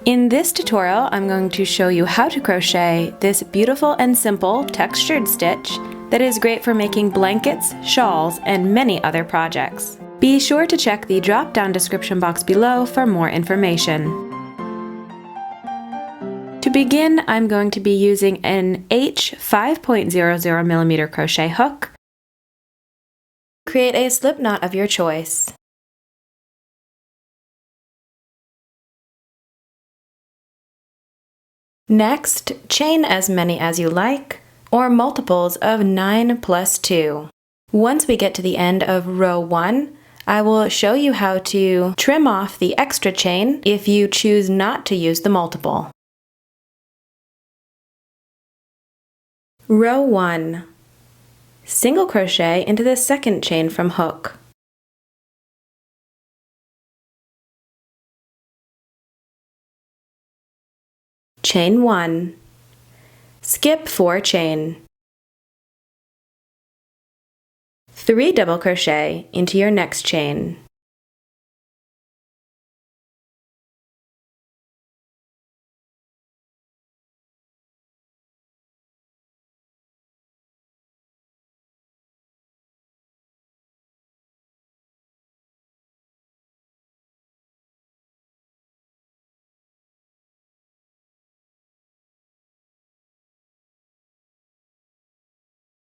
In this tutorial, I'm going to show you how to crochet this beautiful and simple textured stitch that is great for making blankets, shawls, and many other projects. Be sure to check the drop-down description box below for more information. To begin, I'm going to be using an H 5.00mm crochet hook. Create a slip knot of your choice. Next, chain as many as you like, or multiples of 9 plus 2. Once we get to the end of row 1, I will show you how to trim off the extra chain if you choose not to use the multiple. Row 1. Single crochet into the second chain from hook. Chain 1. Skip 4 chain. 3 double crochet into your next chain.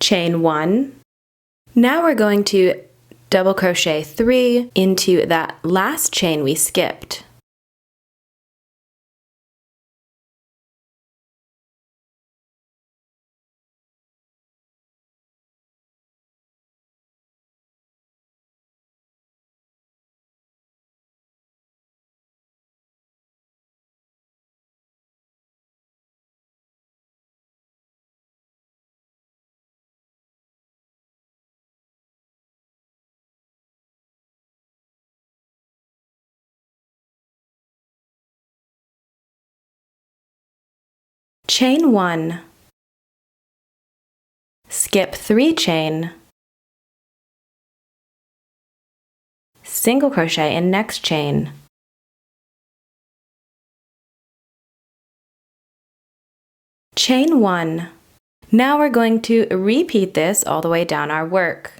Chain 1. Now we're going to double crochet 3 into that last chain we skipped. Chain 1. Skip 3 chain. Single crochet in next chain. Chain 1. Now we're going to repeat this all the way down our work.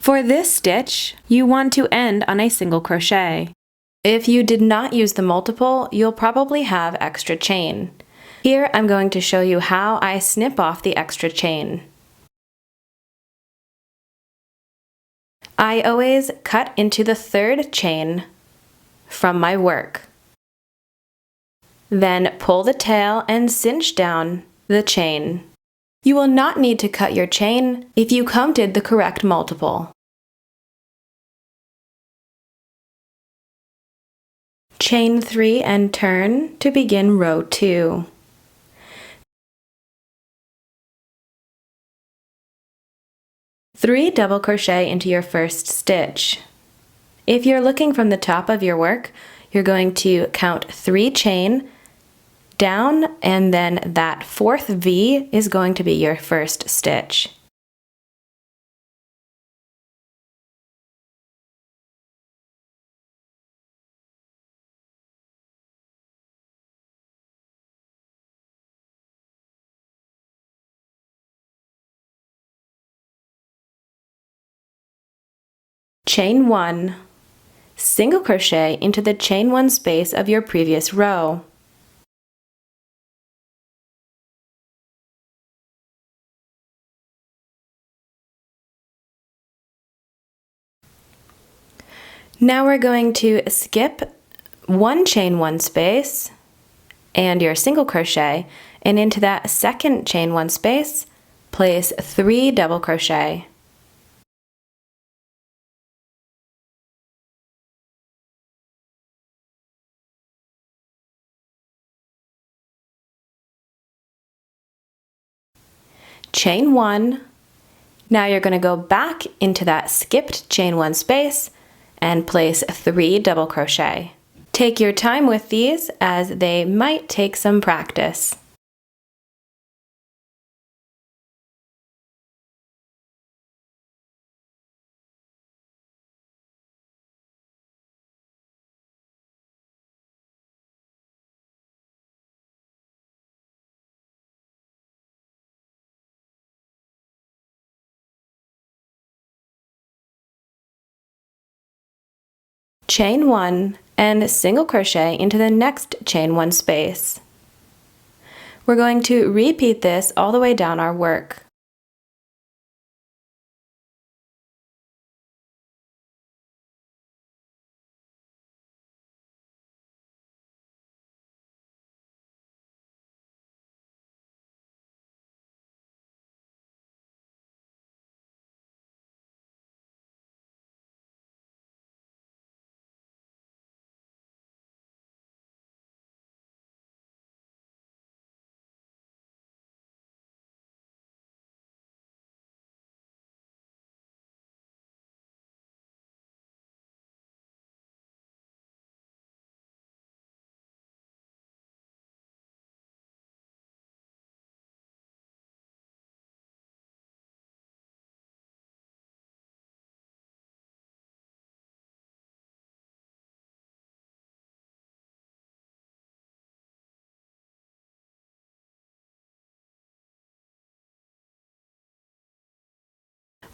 For this stitch, you want to end on a single crochet. If you did not use the multiple, you'll probably have extra chain. Here I'm going to show you how I snip off the extra chain. I always cut into the third chain from my work. Then pull the tail and cinch down the chain. You will not need to cut your chain if you counted the correct multiple. Chain 3 and turn to begin row 2. Three double crochet into your first stitch. If you're looking from the top of your work, you're going to count 3 chain down, and then that fourth V is going to be your first stitch. Chain 1, single crochet into the chain 1 space of your previous row. Now we're going to skip 1 chain 1 space and your single crochet, and into that second chain 1 space, place 3 double crochet. Chain 1. Now you're going to go back into that skipped chain 1 space and place 3 double crochet. Take your time with these as they might take some practice. Chain 1 and single crochet into the next chain 1 space. We're going to repeat this all the way down our work.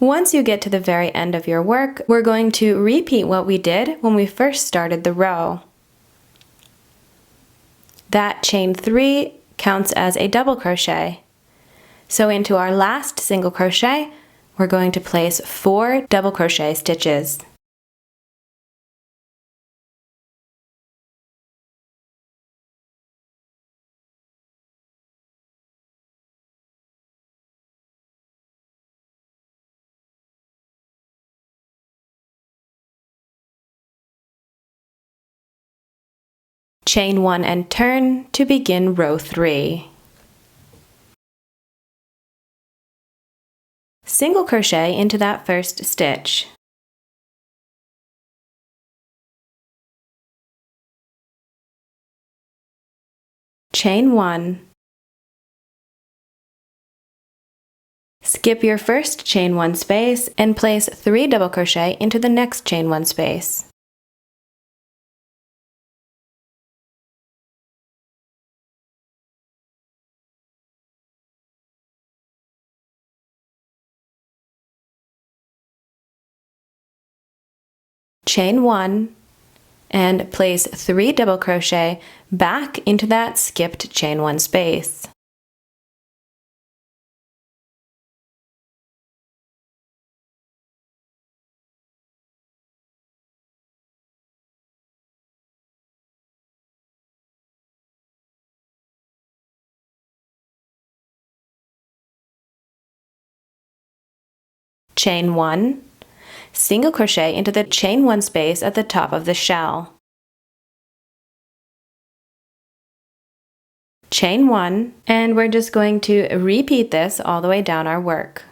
Once you get to the very end of your work, we're going to repeat what we did when we first started the row. That chain 3 counts as a double crochet. So into our last single crochet, we're going to place 4 double crochet stitches. Chain 1 and turn to begin row 3. Single crochet into that first stitch. Chain 1. Skip your first chain 1 space and place 3 double crochet into the next chain 1 space. Chain 1, and place 3 double crochet back into that skipped chain 1 space. Chain 1, single crochet into the chain 1 space at the top of the shell. Chain 1, and we're just going to repeat this all the way down our work.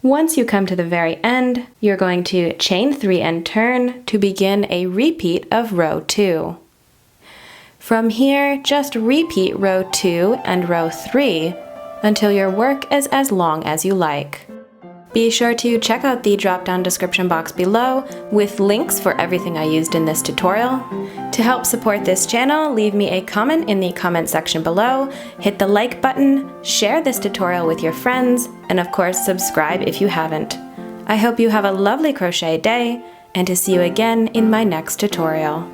Once you come to the very end, you're going to chain 3 and turn to begin a repeat of row 2. From here, just repeat row 2 and row 3 until your work is as long as you like. Be sure to check out the drop-down description box below with links for everything I used in this tutorial. To help support this channel, leave me a comment in the comment section below, hit the like button, share this tutorial with your friends, and of course subscribe if you haven't. I hope you have a lovely crochet day, and to see you again in my next tutorial.